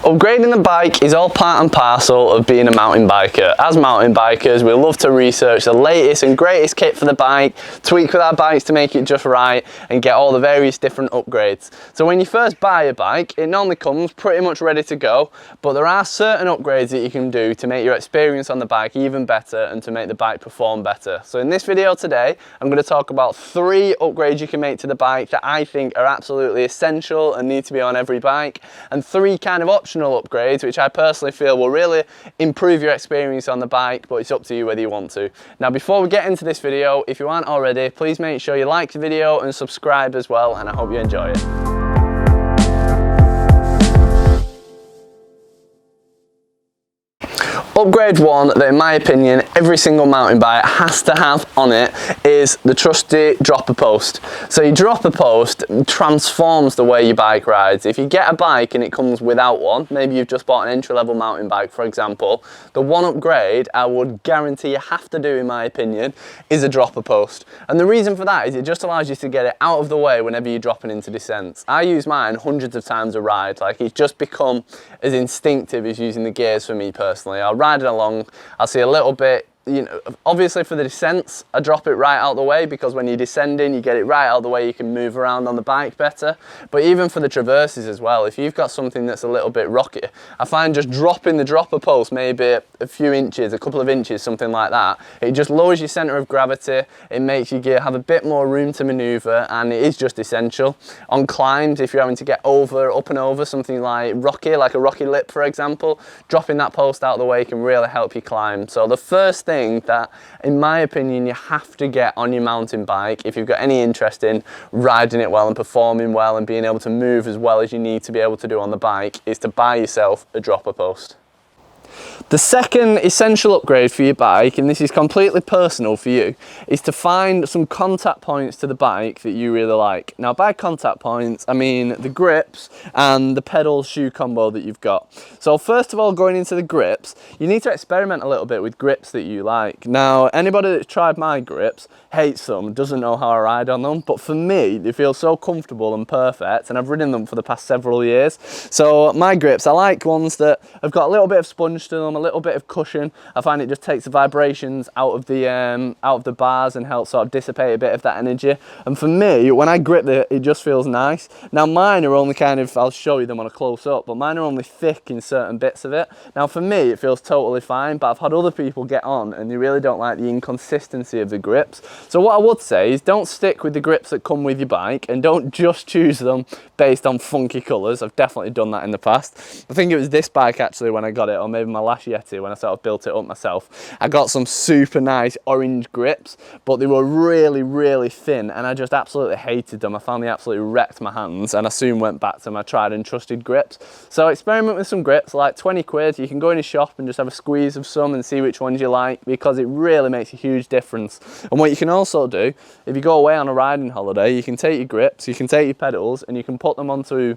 Upgrading the bike is all part and parcel of being a mountain biker. As mountain bikers, we love to research the latest and greatest kit for the bike, tweak with our bikes to make it just right, and get all the various different upgrades. So when you first buy a bike, it normally comes pretty much ready to go, but there are certain upgrades that you can do to make your experience on the bike even better and to make the bike perform better. So in this video today, I'm going to talk about 3 upgrades you can make to the bike that I think are absolutely essential and need to be on every bike, and 3 kind of optional upgrades which I personally feel will really improve your experience on the bike, but it's up to you whether you want to. Now before we get into this video, if you aren't already, please make sure you like the video and subscribe as well, and I hope you enjoy it. Upgrade 1 that in my opinion every single mountain bike has to have on it is the trusty dropper post. So your dropper post transforms the way your bike rides. If you get a bike and it comes without one, maybe you've just bought an entry-level mountain bike for example, the one upgrade I would guarantee you have to do in my opinion is a dropper post. And the reason for that is it just allows you to get it out of the way whenever you're dropping into descents. I use mine hundreds of times a ride, like it's just become as instinctive as using the gears for me personally. I'll riding along, I'll see a little bit, you know, obviously for the descents, I drop it right out the way because when you're descending, you get it right out the way, you can move around on the bike better. But even for the traverses as well, if you've got something that's a little bit rocky, I find just dropping the dropper post maybe a few inches, a couple of inches, something like that, it just lowers your centre of gravity, it makes your gear have a bit more room to manoeuvre, and it is just essential. On climbs, if you're having to get over, up and over something like a rocky lip for example, dropping that post out of the way can really help you climb. So the first thing that in my opinion you have to get on your mountain bike if you've got any interest in riding it well and performing well and being able to move as well as you need to be able to do on the bike is to buy yourself a dropper post. The second essential upgrade for your bike, and this is completely personal for you, is to find some contact points to the bike that you really like. Now by contact points, I mean the grips and the pedal shoe combo that you've got. So first of all, going into the grips, you need to experiment a little bit with grips that you like. Now anybody that's tried my grips hates them, doesn't know how I ride on them, but for me they feel so comfortable and perfect, and I've ridden them for the past several years. So my grips, I like ones that have got a little bit of sponge to them, a little bit of cushion. I find it just takes the vibrations out of the bars and helps sort of dissipate a bit of that energy. And for me, when I grip it just feels nice. Now mine are only kind of, I'll show you them on a close-up, but mine are only thick in certain bits of it. Now for me, it feels totally fine, but I've had other people get on and they really don't like the inconsistency of the grips. So what I would say is don't stick with the grips that come with your bike and don't just choose them based on funky colours. I've definitely done that in the past. I think it was this bike actually when I got it, or maybe my last Yeti when I sort of built it up myself. I got some super nice orange grips, but they were really thin and I just absolutely hated them. I found they absolutely wrecked my hands and I soon went back to my tried and trusted grips. So experiment with some grips, like 20 quid. You can go in a shop and just have a squeeze of some and see which ones you like, because it really makes a huge difference. And what you can also do, if you go away on a riding holiday, you can take your grips, you can take your pedals and you can put them onto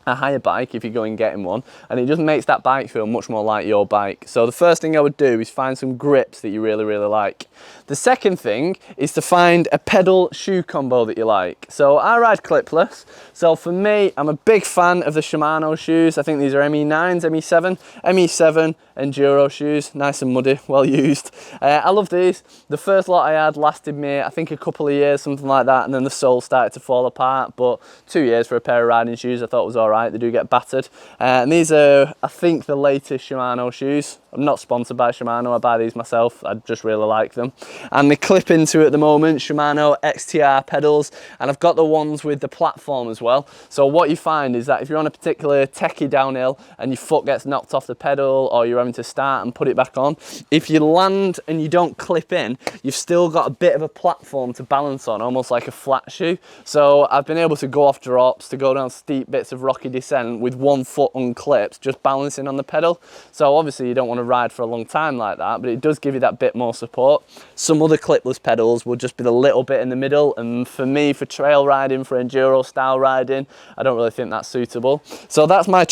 a higher bike if you're going getting one, and it just makes that bike feel much more like your bike. So the first thing I would do is find some grips that you really like. The second thing is to find a pedal shoe combo that you like. So I ride clipless, so for me I'm a big fan of the Shimano shoes. I think these are ME9s, ME7 enduro shoes, nice and muddy, well used. I love these. The first lot I had lasted me I think a couple of years, something like that, and then the sole started to fall apart, but 2 years for a pair of riding shoes I thought was alright. They do get battered, and these are I think the latest Shimano shoes. I'm not sponsored by Shimano, I buy these myself, I just really like them. And they clip into at the moment Shimano XTR pedals, and I've got the ones with the platform as well. So what you find is that if you're on a particular techie downhill and your foot gets knocked off the pedal, or you're having to start and put it back on, if you land and you don't clip in, you've still got a bit of a platform to balance on, almost like a flat shoe. So I've been able to go off drops, to go down steep bits of rocky descent with one foot unclipped, just balancing on the pedal. So obviously you don't want to ride for a long time like that, but it does give you that bit more support. Some other clipless pedals will just be the little bit in the middle, and for me, for trail riding, for enduro style riding, I don't really think that's suitable. So that's my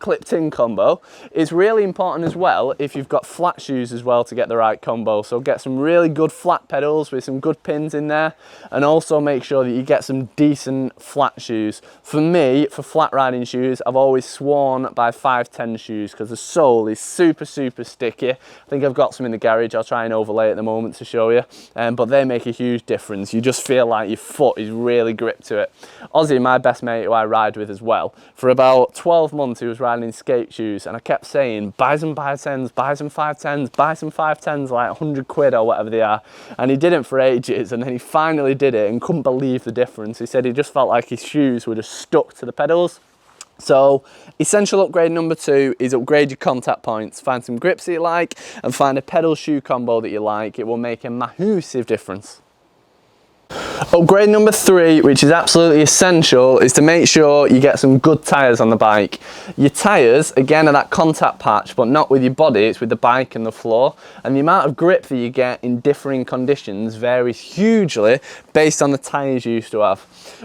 clipped in combo. It's really important as well if you've got flat shoes as well to get the right combo. So get some really good flat pedals with some good pins in there, and also make sure that you get some decent flat shoes. For me, for flat riding shoes, I've always sworn by 510 shoes because the sole is super sticky. I think I've got some in the garage. I'll try and overlay at the moment to show you, but they make a huge difference. You just feel like your foot is really gripped to it. Ozzy, my best mate who I ride with as well, for about 12 months he was riding in skate shoes, and I kept saying buy some 510s, buy some 510s, buy some 510s, like 100 quid or whatever they are, and he didn't for ages, and then he finally did it and couldn't believe the difference. He said he just felt like his shoes were just stuck to the pedals. So essential upgrade number 2 is upgrade your contact points. Find some grips that you like and find a pedal shoe combo that you like. It will make a massive difference. Upgrade number 3, which is absolutely essential, is to make sure you get some good tyres on the bike. Your tyres, again, are that contact patch, but not with your body, it's with the bike and the floor. And the amount of grip that you get in differing conditions varies hugely based on the tyres you used to have.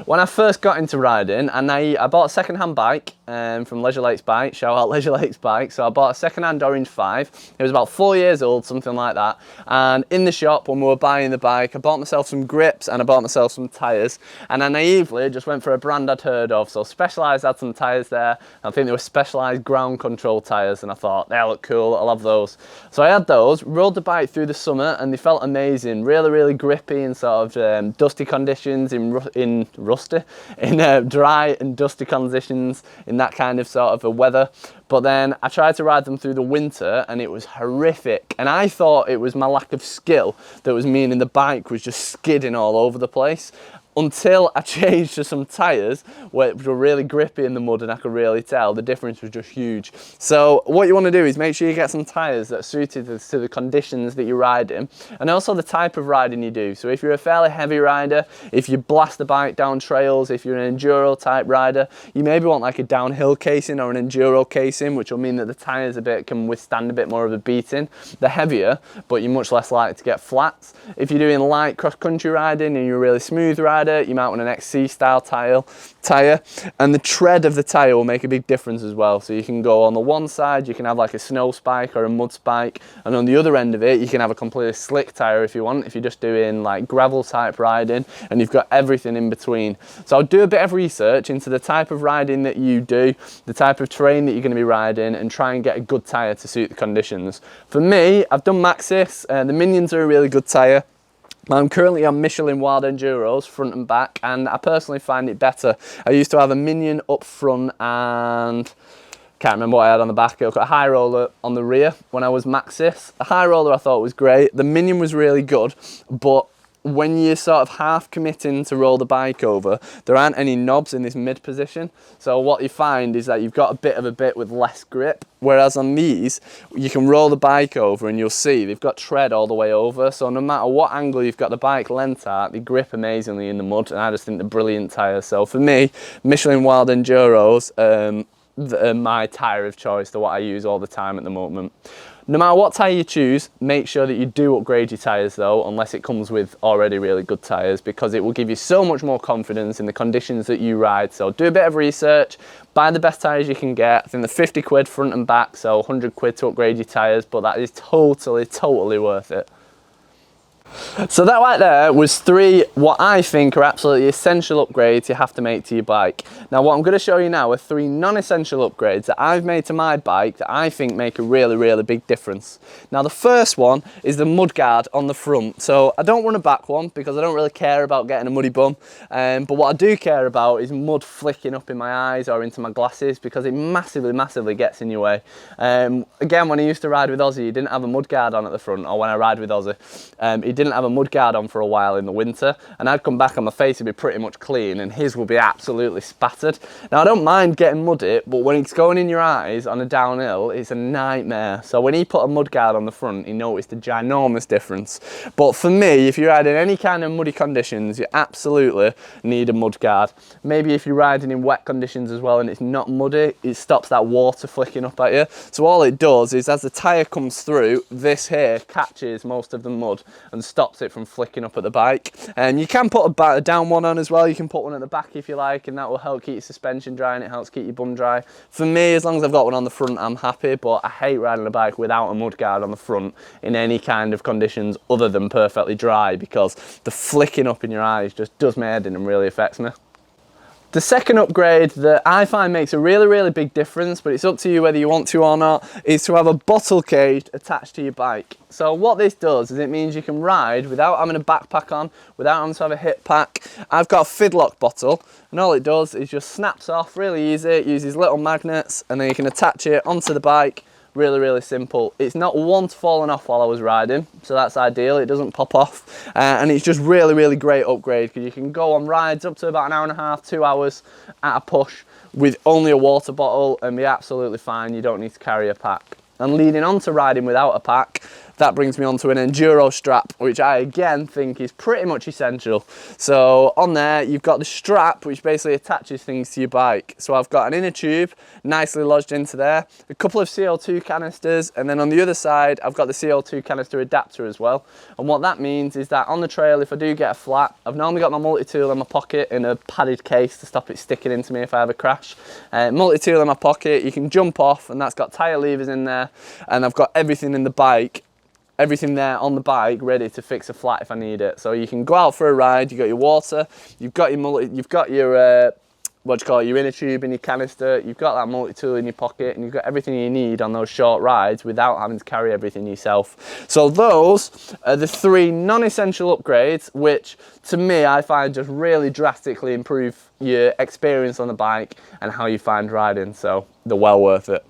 When I first got into riding, and I bought a second-hand bike from Leisure Lakes Bike, shout out Leisure Lakes Bike. So I bought a second-hand Orange 5. It was about 4 years old, something like that. And in the shop, when we were buying the bike, I bought myself some grips and I bought myself some tyres, and I naively just went for a brand I'd heard of. So Specialized had some tyres there. I think they were Specialized ground control tyres, and I thought they look cool, I'll have those. So I had those, rode the bike through the summer, and they felt amazing, really grippy in sort of dusty conditions, in dry and dusty conditions, in that kind of sort of a weather. But then I tried to ride them through the winter and it was horrific. And I thought it was my lack of skill that was meaning the bike was just skidding all over the place, until I changed to some tyres which were really grippy in the mud, and I could really tell the difference was just huge. So what you want to do is make sure you get some tyres that are suited to the conditions that you ride in, and also the type of riding you do. So if you're a fairly heavy rider, if you blast the bike down trails, if you're an enduro type rider, you maybe want like a downhill casing or an enduro casing, which will mean that the tyres can withstand a bit more of a beating. They're heavier, but you're much less likely to get flats. If you're doing light cross-country riding and you're a really smooth rider, you might want an XC style tyre, and the tread of the tyre will make a big difference as well. So you can go on the one side, you can have like a snow spike or a mud spike, and on the other end of it you can have a completely slick tyre if you want, if you're just doing like gravel type riding, and you've got everything in between. So I'll do a bit of research into the type of riding that you do, the type of terrain that you're going to be riding, and try and get a good tyre to suit the conditions. For me, I've done Maxxis, the Minions are a really good tyre. I'm currently on Michelin Wild Enduros front and back, and I personally find it better. I used to have a Minion up front and can't remember what I had on the back. I've got a high roller on the rear when I was Maxxis. The high roller I thought was great. The Minion was really good, but when you're sort of half committing to roll the bike over, there aren't any knobs in this mid position. So what you find is that you've got a bit of a bit with less grip. Whereas on these, you can roll the bike over and you'll see they've got tread all the way over. So no matter what angle you've got the bike length at, they grip amazingly in the mud. And I just think they're brilliant tyres. So for me, Michelin Wild Enduros are my tyre of choice. They're what I use all the time at the moment. No matter what tyre you choose, make sure that you do upgrade your tyres though, unless it comes with already really good tyres, because it will give you so much more confidence in the conditions that you ride. So do a bit of research, buy the best tyres you can get. I think they're 50 quid front and back, so 100 quid to upgrade your tyres, but that is totally worth it. So that right there was 3 what I think are absolutely essential upgrades you have to make to your bike. Now what I'm going to show you now are 3 non-essential upgrades that I've made to my bike that I think make a really big difference. Now the first one is the mudguard on the front. So I don't run a back one because I don't really care about getting a muddy bum, but what I do care about is mud flicking up in my eyes or into my glasses, because it massively gets in your way. Again, when I used to ride with Ozzy, he didn't have a mudguard on at the front, or when I ride with Ozzy, he didn't have a mudguard on for a while in the winter, and I'd come back and my face would be pretty much clean and his would be absolutely spattered. Now I don't mind getting muddy, but when it's going in your eyes on a downhill, it's a nightmare. So when he put a mudguard on the front, he noticed a ginormous difference. But for me, if you're riding any kind of muddy conditions, you absolutely need a mudguard. Maybe if you're riding in wet conditions as well and it's not muddy, it stops that water flicking up at you. So all it does is as the tyre comes through, this here catches most of the mud and stops it from flicking up at the bike. You can put a down one on as well. You can put one at the back if you like, and that will help keep your suspension dry and it helps keep your bum dry. For me, as long as I've got one on the front, I'm happy, but I hate riding a bike without a mud guard on the front in any kind of conditions other than perfectly dry, because the flicking up in your eyes just does my head in and really affects me. The second upgrade that I find makes a really big difference, but it's up to you whether you want to or not, is to have a bottle cage attached to your bike. So what this does is it means you can ride without having a backpack on, without having to have a hip pack. I've got a Fidlock bottle, and all it does is just snaps off really easy. It uses little magnets, and then you can attach it onto the bike. Really simple. It's not once fallen off while I was riding, so that's ideal. It doesn't pop off, and it's just really great upgrade, because you can go on rides up to about an hour and a half, 2 hours at a push with only a water bottle and be absolutely fine. You don't need to carry a pack. And leading on to riding without a pack, that brings me on to an enduro strap, which I again think is pretty much essential. So on there, you've got the strap, which basically attaches things to your bike. So I've got an inner tube nicely lodged into there, a couple of CO2 canisters, and then on the other side, I've got the CO2 canister adapter as well. And what that means is that on the trail, if I do get a flat, I've normally got my multi-tool in my pocket in a padded case to stop it sticking into me if I have a crash. Multi-tool in my pocket, you can jump off, and that's got tyre levers in there, and I've got everything in the bike, everything there on the bike ready to fix a flat if I need it. So you can go out for a ride, you've got your water, you've got your your inner tube in your canister, you've got that multi-tool in your pocket, and you've got everything you need on those short rides without having to carry everything yourself. So those are the 3 non-essential upgrades, which to me I find just really drastically improve your experience on the bike and how you find riding, so they're well worth it.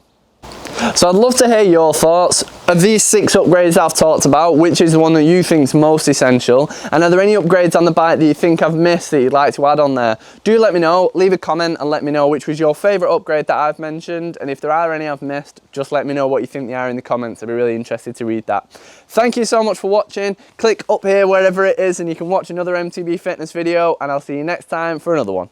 So I'd love to hear your thoughts. Of these 6 upgrades I've talked about, which is the one that you think is most essential? And are there any upgrades on the bike that you think I've missed that you'd like to add on there? Do let me know, leave a comment and let me know which was your favourite upgrade that I've mentioned, and if there are any I've missed, just let me know what you think they are in the comments. I'd be really interested to read that. Thank you so much for watching. Click up here wherever it is and you can watch another MTB fitness video, and I'll see you next time for another one.